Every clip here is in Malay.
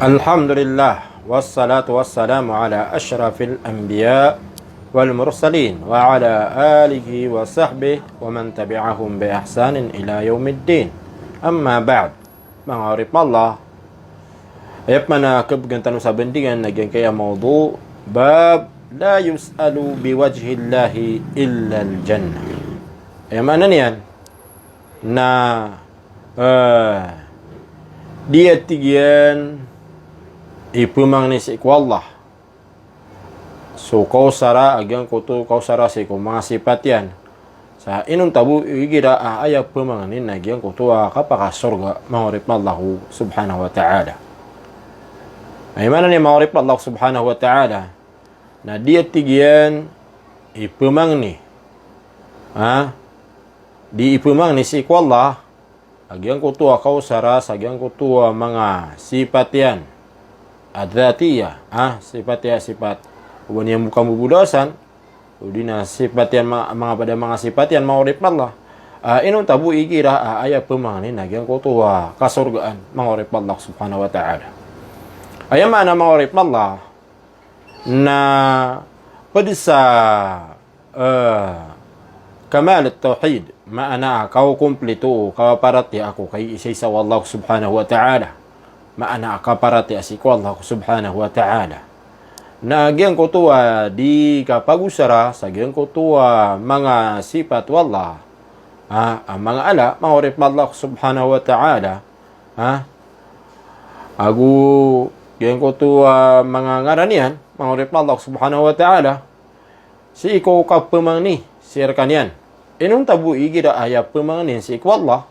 Alhamdulillah wassalatu wassalamu ala asyrafil anbiya wal mursalin wa ala alihi wa sahbihi wa man tabi'ahum bi ihsanin ila yaumiddin. Amma ba'd. Mga orip Allah, ayat mana kebegantan usabendingan nagyan kaya mawdu bab la yus'alu biwajhillahi illa al-jannah. Ayat mana niyan na dia tigian ipumang ni si Allah. So kau sara agyang kutu kau sara si ko mga sifat yan. Sa inong tabu igira ayak pumang ni nagyang kutu kapaka surga mawrip Allah subhanahu wa ta'ala. Ay mana ni mawrip Allah subhanahu wa ta'ala na dia tigian ipumang ni di ipumang ni si ko Allah agyang kutu kau sara agyang kutu mga sifat yan. Adzatiyah, sifat ubun yang bukan bubudasan, udina sifat yang mga sifat yang ma'urip Allah. Inong tabu ikira ayat pemangani nagyang kutuwa kasurgaan ma'urip Allah subhanahu wa ta'ala. Ayat mana ma'urip Allah na pwede sa kamal at-tauhid maana kau kumplito kaparati ako kay isa Allah subhanahu wa ta'ala. Maana akaparati asiko Allah subhanahu wa ta'ala. Na agyang kutuwa di kapagusara sa agyang kutuwa mga sifat wallah. Ang mga ala, mawrip Allah subhanahu wa ta'ala. Agu agyang kutuwa mga ngaranian, mawrip Allah subhanahu wa ta'ala. Si ikaw kapamang ni, sirkan yan. Inong tabu igira ayap pamang ni si ikaw Allah.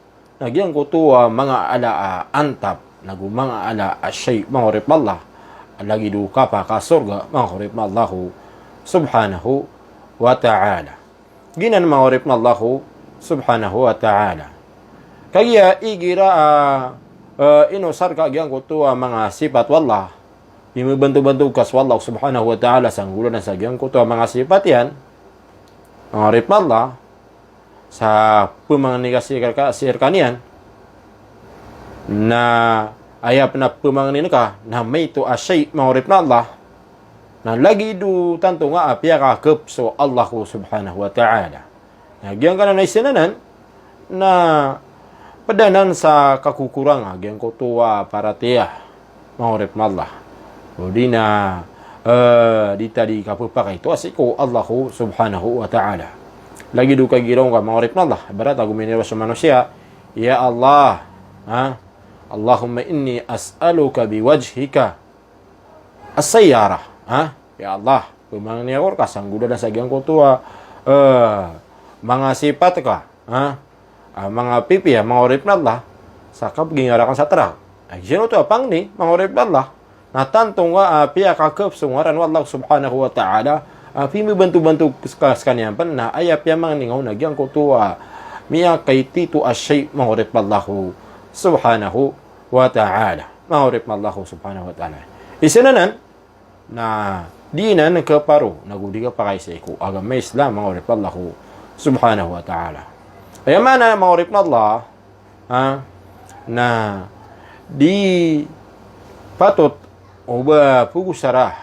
Nagyang kutuwa mga ala antap. Nagumang ala asyay mawrip Allah lagi du kapa ka surga mawrip Allah subhanahu wa ta'ala. Ginan mawrip Allah subhanahu wa ta'ala. Kaya igira inosar ka gyang kutuwa mga sifat wallah imubantu-bantu kas wallah subhanahu wa ta'ala sanggulan sa gyang kutuwa mga sifat yan mawrip Allah sa pumangnikasir kanian na ayap na pumangnin ka na may to asyay mawrip na Allah na lagi du tanto nga apya ka so Allah ko subhanahu wa ta'ala. Nagyan ka na naisinanan na padanan sa kakukurang nagyan ko tuwa para tiya mawrip na Allah. O di na di tadi kapupakay to asiko Allah ko subhanahu wa ta'ala. Lagi du kagirong ka mawrip na Allah. Barat aguminira sa manusia, ya Allah, Allahumma inni as'aluka biwajhika as-sayyarah. Ya Allah, pemang niya ka sangguda na sagyang ko tuwa mga sifat ka, mga pipi, mga orip na Allah, sakap gingarakan sa tarak. Ay, sino to apang ni, mga orip na Allah, na tanto nga piya kakap sungaran wa Allah subhanahu wa ta'ala, pimi bantu-bantu kanyan pan na ayap ya mga ningaw nagyang ko tuwa, miya kay tito asyay mga orip na Allah subhanahu wa ta'ala. Ma'urip Allah subhanahu wa ta'ala. Isinanan na di na nagkaparo nagudi ka pa kay sa iku agam may Islam ma'urip Allah subhanahu wa ta'ala. Ay mana ma'urip Allah na di patut uba pugusarah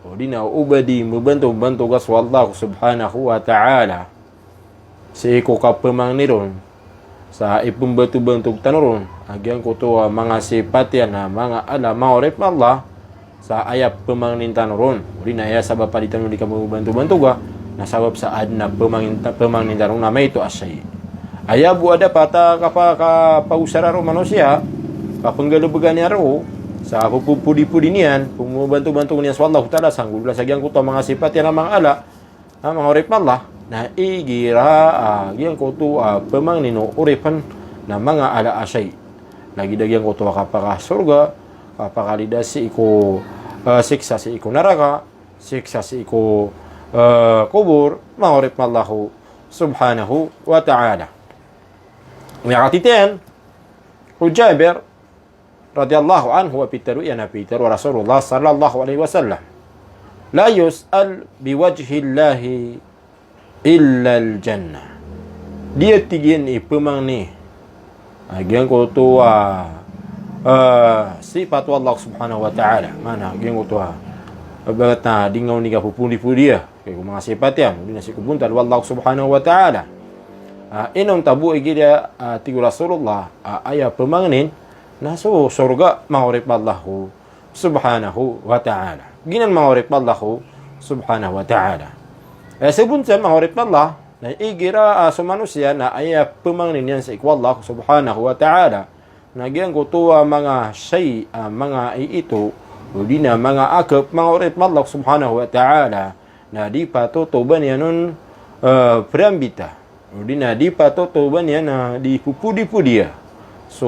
o di na uba di mabantu-bantu kas wallah subhanahu wa ta'ala sa iku kapamang niron sa ipumbantu-bantu tanurun agyang kutuwa mga sifat yan na mga ala ma'urip Allah sa ayap pemangnin tanurun uri na ya sabab palitan di kamu bantu-bantu ga na sabab sa adna pemangnin tanurun na may ito asyay ayabu ada pata kapausara ro manusia kapanggalubagan niya ro sa pupudi-pudi niyan pumubantu-bantu niya sa Allah ta'ala sanggul sa agyang kutuwa mga sifat yan na mga ala ma'urip Allah na igira agyang kutuwa pemangnin o uripan na mga ala asyay lagi dagyang ko tuwa kapaka surga kapaka si iko siksa si iko naraka siksa si iko kubur ma'urip Allah subhanahu wa ta'ala. Ngakatiten Jabir radhiyallahu anhu wa pitaru ya nabi taru Rasulullah sallallahu alaihi wasallam la yus'al biwajhillahi illa al-jannah. Dia tigin ipemang ni agyang ko tuwa sifat Allah subhanahu wa ta'ala. Mana gengo tu bagat na dingaw ni ka pupundi-pundi kay kung mga sifat yan hindi na si kupunta Allah subhanahu wa ta'ala. Inong tabu igida ti Rasulullah aya pemangnin na so surga maurip Allah subhanahu wa ta'ala. Ginan maurip Allah subhanahu wa ta'ala. Sebun sa maurip Allah na igira sa manusia na aya pemangnin yan sa Allah subhanahu wa ta'ala. Nagyan ko tuwa mga shay mga ito o di na mga akap mga urit Allah subhanahu wa ta'ala na di patutuban yan nun perambita o di na di patutuban yan na di pupudi-pudi. So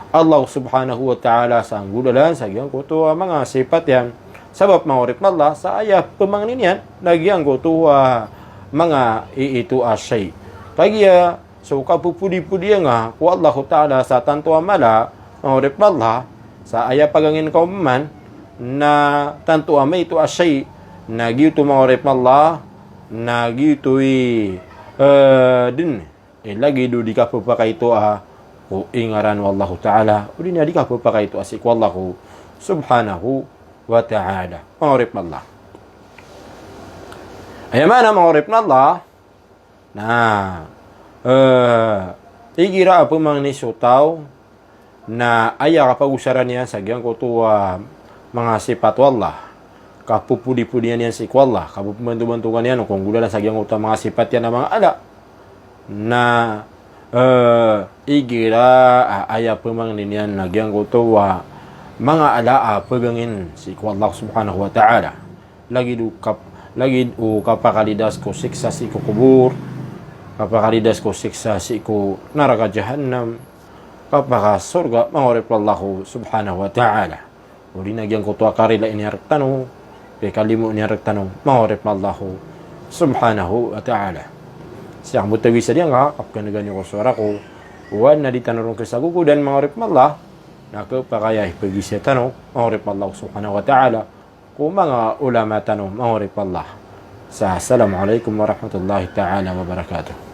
Allah subhanahu wa ta'ala sa anggudalan sa gyang ko tuwa mga sifat yan sabab mga urit Allah sa aya pemangnin yan nagyan ko tuwa mga ito asay pagya. So kapupudi-pudi nga ku Allah Ta'ala sa tanto amala maurip Allah sa aya pagangin kauman na tanto amay ito asay na gitu maurip Allah na gitu din lagi do di kapupaka ito ku ingaran wallahu Ta'ala udi na di kapupaka ito asik wallahu subhanahu wa ta'ala maurip Allah ayamana maurip Allah na igira apa mang ni sutaw na aya kapag-usaran niya sa gyang ko to mga sifat Allah kapupudi-pudian niya si Allah kapubantu-bantukan niya kung gula sa gyang ko mga sifat yan na mga ala na igira aya pa mang niyan na gyang ko to mga ala pagangin si Allah subhanahu wa ta'ala lagi kapakalidas ko siksa si kubur kapakalidas ko siksa si ko neraka jahannam kapaka surga mangorip Allah subhanahu wa ta'ala uli nagyang ko tuwa karila ini harap tanong kalimu ini harap tanong mangorip Allah subhanahu wa ta'ala siyang butawi sa diyan kapkan ganyo ko suara ko uwan na di tanong kesaguko dan mangorip Allah na kapakayah pagi siya tanong mangorip Allah subhanahu wa ta'ala kung mga ulama tanong mangorip Allah. Assalamualaikum warahmatullahi ta'ala wabarakatuh.